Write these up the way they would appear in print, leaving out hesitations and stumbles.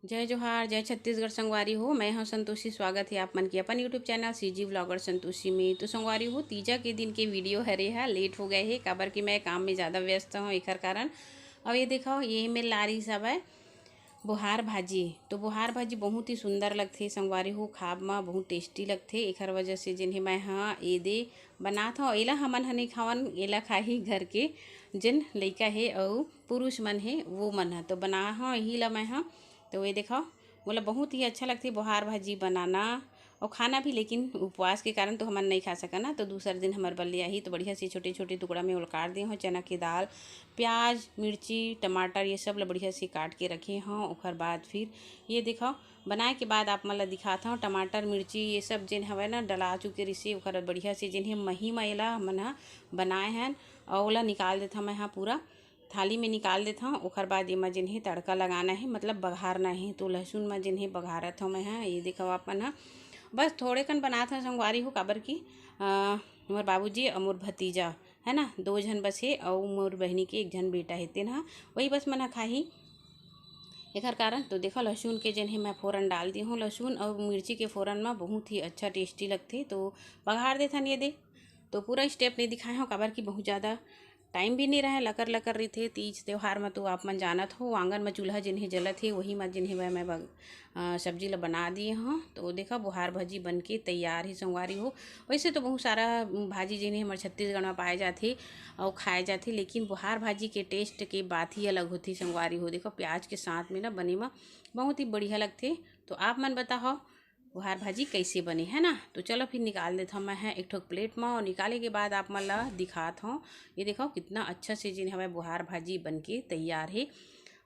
जय जोहार, जय छत्तीसगढ़ संगवारी हो। मैं हूं संतोषी। स्वागत है आप मन के अपन YouTube channel CG vlogger Santoshi में। तो संगवारी हो, तीजा के दिन के वीडियो हरे है लेट हो गए है काबर कि मैं काम में ज़्यादा व्यस्त हूँ एकर कारण। और ये देखो, ये मेरे लारी सब है बुहार भाजी। तो बुहार भाजी बहुत ही सुंदर लगथे संगवारी हो, खाब में बहुत टेस्टी लगथे। एकर वजह से जिन्हें मैं हाँ ये दे बनात हूँ। एला हमन ह नहीं खावन, एला खाही घर के जिन लइका है और पुरुष मन है वो मन है तो बना हाँ यही ला मैं हाँ। तो ये देखो, बोला बहुत ही अच्छा लगती बुहार भाजी बनाना और खाना भी, लेकिन उपवास के कारण तो हमन नहीं खा सका ना। तो दूसरे दिन हमारे बल्ले आई तो बढ़िया से छोटे छोटे टुकड़ा में उलकार दिए हूँ। चना की दाल, प्याज, मिर्ची, टमाटर ये सब ला बढ़िया से काट के रखे हूँ। ओकर बाद फिर ये देखो बनाए के बाद आप मन ला दिखाता हूँ। टमाटर मिर्ची ये सब जिन हवे ना डला चुके रिसे ओकर बढ़िया से जिन्हें मही मैला हमन ह बनाए हैं और ओला निकाल देता मैं हाँ पूरा थाली में निकाल देता हूँ। ओकर बाद एमा जिन्हें तड़का लगाना है मतलब बघारना है। तो लहसुन में जिन्हें बघारत हूँ मैं हाँ। ये देखो अपन हाँ बस थोड़े कन बनात हूँ संगवारी हो काबर की मोर बाबूजी और मोर भतीजा है ना, दो जन बस है और मोर बहनी के एक जन बेटा है तेन हाँ वही बस मन खाही एकर कारण। तो देखो लहसुन के जिन्हें मैं फ़ौरन डाल दी हूँ। लहसुन और मिर्ची के फ़ौरन में बहुत ही अच्छा टेस्टी लगते तो बघार देथन ये दे। तो पूरा स्टेप नहीं दिखाए हूँ काबर की बहुत ज़्यादा टाइम भी नहीं रहे, लकर लकर रही थे तीज त्यौहार में। तो आप मन जानत हो आंगन में चूल्हा जिन्हें जलत है वही में जिन्हें मैं सब्जी ला बना दिए हूँ। तो देखा बुहार भाजी बन के तैयार ही संगवारी हो। वैसे तो बहुत सारा भाजी जिन्हें हमारे छत्तीसगढ़ में पाए जाते और खाए जाते, लेकिन बुहार भाजी के टेस्ट के बात ही अलग होती संगवारी हो। देखो प्याज के साथ में ना बने में बहुत ही बढ़िया लगते। तो आप मन बताओ बुहार भाजी कैसे बने है ना। तो चलो फिर निकाल देता हूँ मैं है एक ठो प्लेट में। और निकाले के बाद आप मन ला दिखात हूँ। ये देखो कितना अच्छा से जिन हमें बुहार भाजी बन के तैयार है,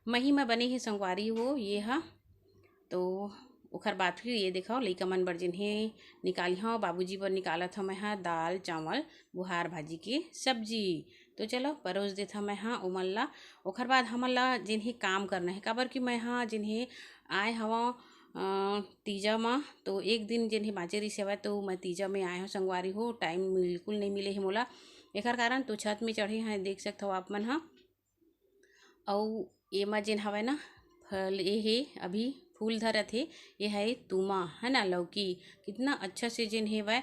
मही में बने है संगवारी हो ये हाँ। तो ओकर बाद फिर ये देखो लइका मन बर जिन्हें निकाली हूँ, बाबूजी बर निकालत हूँ मैं हाँ दाल चावल बुहार भाजी की सब्जी। तो चलो परोस देता मैं हाँ उमन ला। ओकर बाद हमन ला जिन्हें काम करना है काबर कि मैं हाँ जिन्हें आए हवा तीजा में। तो एक दिन जिन्हें बाँचे रही सेवा तो मैं तीजा में आए हूँ संगवारी हो, टाइम बिल्कुल नहीं मिले है मोला एकर कारण। तो छत में चढ़े हैं देख सकते हो आप मन हाँ। और ये में जिन हवे ना फल ये है अभी फूल धरत है, ये है तुमा है ना लौकी। कितना अच्छा से जिन है वह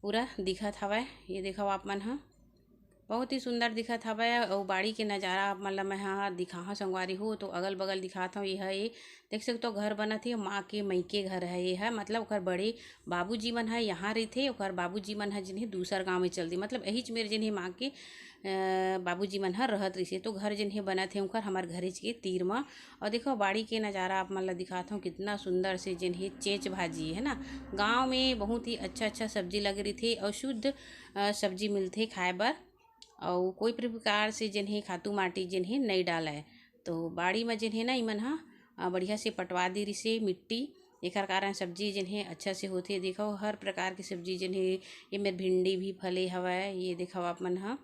पूरा दिखत हवे। ये देखो आप मन हाँ बहुत ही सुंदर दिखत हवे। और बाड़ी के नज़ारा आप मन ला मैं हाँ दिखा संगवारी हो। तो अगल बगल दिखात हूँ। ये है ये देख सकते हो घर बनत है माँ के मईके घर है ये है, मतलब ओकर बड़े बाबूजी मन है यहाँ रही ओकर बाबूजी मन है जिन्हें दूसर गाँव में चल दी, मतलब यही मेरे जिन्हें माँ के बाबूजी मन हर रहत रही। तो घर जिन्हें बनत है उनकर हमार घरेज के तीर में। और देखो बाड़ी के नज़ारा आप मन ला दिखाता हूँ कितना सुंदर से जिन्हें चेच भाजी है ना। गाँव में बहुत ही अच्छा अच्छा सब्जी लग रही थी और शुद्ध सब्जी मिलते खाए बर और कोई प्रकार से जिन्हें खातू माटी जिन्हें नहीं डाला है। तो बाड़ी में जिन्हें ना इमन हाँ बढ़िया से पटवा दी रही से मिट्टी एकर कारण सब्जी जिन्हें अच्छा से होते। देखो हर प्रकार की सब्जी जिन्हें ये मेरे भिंडी भी फले हवा है। ये देखो आप मन हाँ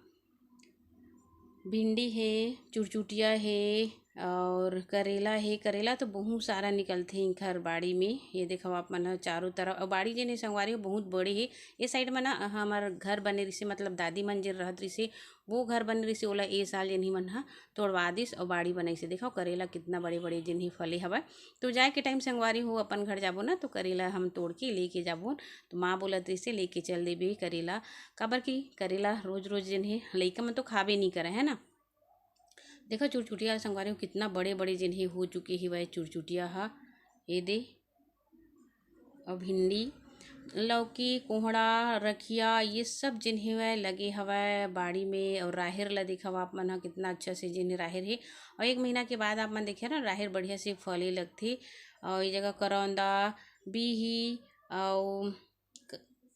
भिंडी है, चुरचुटिया है और करेला है। करेला तो बहुत सारा निकलते हैं घर बाड़ी में। ये देखो आप मन चारों तरफ और बाड़ी जे संगवारी हो बहुत बड़ी है। ये साइड में ना हमार घर बने रही से मतलब दादी मन जे रहत रही से वो घर बने रही से ओला ए साल जिन्हीं मन हा तोड़वा दिस और बाड़ी बनाई से। देखो करेला कितना बड़े बड़े जिन्हीं फले हवा। तो जाए के टाइम संगवारी हो अपन घर जाबो ना तो करेला हम तोड़ के लेके जाबो। तो माँ बोलत रही से लेके चल देबे करेला काबर की करेला रोज रोज जिन्हें लइका मन तो खाबे नहीं करे है ना। देखो चुरचुटिया संगवारी हो कितना बड़े बड़े जिन्हें हो चुके ही वह चुरचुटिया हा। ये दे और भिंडी लौकी कोहड़ा रखिया ये सब जिन्हें वह लगे हवा बाड़ी में। और राहेर ला देखा आप मन ह कितना अच्छा से जिन्हें राहेर है। और एक महीना के बाद आप मन देखे ना राहेर बढ़िया से फले लगती। और ये जगह करौंदा बीही और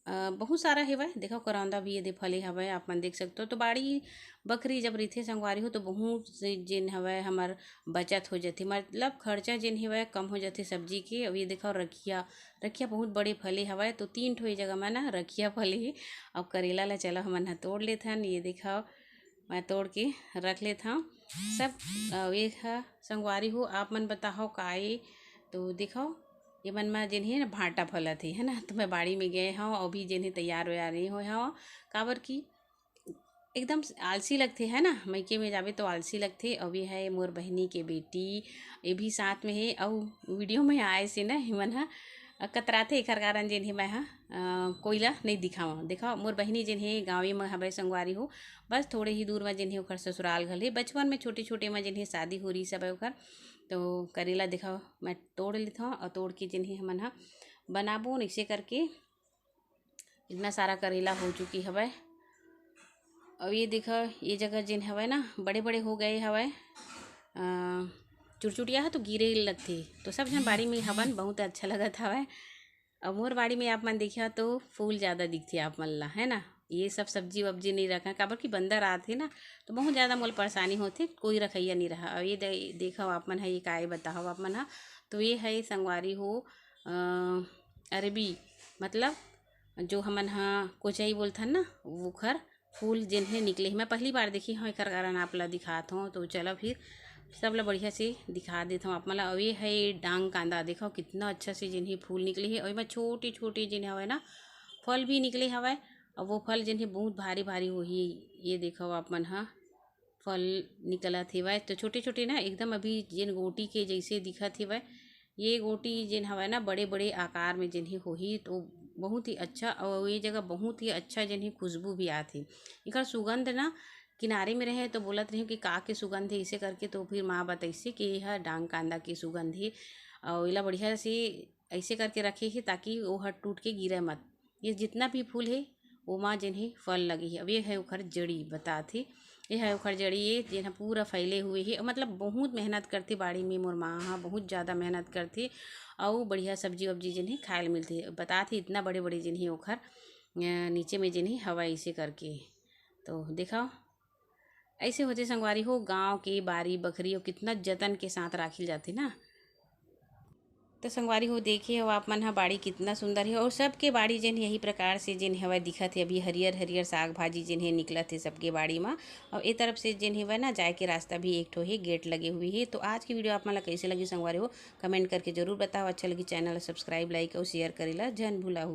बहुत सारा हेवै देखो करौंदा भी ये दे फले हवे आप मन देख सकते हो। तो बाड़ी बकरी जब रही संगवारी हो तो बहुत से जिन हवे हमार बचत हो जाती, मतलब खर्चा जिन हवे कम हो जाते सब्जी के। अब ये देखो रखिया रखिया बहुत बड़े फले हवे। तो तीन ठो जगह में ना रखिया फले है। अब करेला ला चलो हमन ह तोड़ लेते हैं। ये देखो मैं तोड़ के रख लेता हूँ सब। ये संगवारी हो आप मन बताओ काए। तो देखो ये मन में जिन्हें ना भाटा फलत है ना। तो मैं बाड़ी में गए हाँ अभी जिन्हें तैयार व्यार नहीं हुए हाँ काबर की एकदम आलसी लगते है ना, मायके में जाबे तो आलसी लगथे। अउ ये है मोर बहिनी के बेटी, ये भी साथ में है। अउ वीडियो में आए से ना हिमन ह कतराथे, एखर कारन जेन हे मैं ह कोइला नहीं दिखावा। देखा मोर बहिनी जेन हे गाँवे में हवे संगवारी हो, बस थोड़े ही दूर में जेन हे ओखर ससुराल घल हे। बचपन में छोटे छोटे में जेन हे शादी हो रही सब ओखर। तो करेला देखा मैं तोड़ लेत हूँ, और तोड़ के जेन हे हमन ह बनाबो ऐसे करके। इतना सारा करेला हो चुकी हवय। अब ये देखा ये जगह जिन हवय ना बड़े बड़े हो गए हवय। चुरचुटिया है तो गिरे लगथे, तो सब झन बाड़ी में हवन, बहुत अच्छा लगत हवय। अब मोर बाड़ी में आप मन देखिया तो फूल ज़्यादा दिखथे आप मन ला, है ना। ये सब सब्जी वब्जी नहीं रखा, काबर कि बंदर आथे ना, तो बहुत ज़्यादा मोल परेशानी होथे, कोई रखैया नहीं रहा। अब ये देखा आप मन है, ये काय बताओ आप मन हा। तो ये है संगवारी हो अरबी, मतलब जो हमन हा कोचई बोलथन ना, ओखर फूल जेन हे निकले हे। मैं पहली बार देखी हूँ, एकर कारण आप ला दिखात हूँ। तो चलो फिर सब ला बढ़िया से दिखा देता हूँ आप मन ला। और ये है डांग कांदा, देखो कितना अच्छा से जिन हे फूल निकले हे। और एमा छोटे छोटे जिन हवय ना फल भी निकले हवय। और वो फल जिन हे बहुत भारी भारी होही। ये देखो आप मन हा फल निकलत हेवय, तो छोटे छोटे ना एकदम अभी जिन गोटी के जैसे दिखत हेवय। ये गोटी जिन हवय ना बड़े बड़े आकार में जिन हे होही, तो बहुत ही अच्छा। और ये जगह बहुत ही अच्छा जिन हे खुशबू भी आथे। एकर सुगंध ना किनारे में रहे तो बोलत रहे कि का के सुगंध है, इसे करके तो फिर माँ बताइसे कि यह डांग कांदा के सुगंध है। और एला बढ़िया से ऐसे करके रखे हे ताकि वो हट टूट के गिरे मत। ये जितना भी फूल है ओमा जिन हे फल लगे है। अब ये है ओखर जड़ी बताथे, ये है ओखर जड़ी, ये जेन पूरा फैले हुए है। मतलब बहुत मेहनत करथे बाड़ी में मोर माँ हा, बहुत ज़्यादा मेहनत करथे। और बढ़िया सब्जी वब्जी जिन हे खाए ल मिलथे। बताथे इतना बड़े बड़े जिन हे ओखर नीचे में जिन हे हवा ऐसे करके। तो देखा ऐसे होते संगवारी हो, गांव के बारी बखरी और कितना जतन के साथ राखिल जाथे ना। तो संगवारी हो देखे हो आप मन हा बाड़ी कितना सुंदर है। और सबके बाड़ी जिन यही प्रकार से जिन हवा दिखत है। अभी हरियर हरियर साग भाजी जिन है निकलत है सबके बाड़ी में। और ए तरफ से जिन है ना जाए के रास्ता भी एक ठो है, गेट लगे हुए है। तो आज की वीडियो आप मन ला कैसे लगी संगवारी हो कमेंट करके जरूर बताओ। अच्छा लगी चैनल सब्सक्राइब लाइक और शेयर करेला जन भूला हो।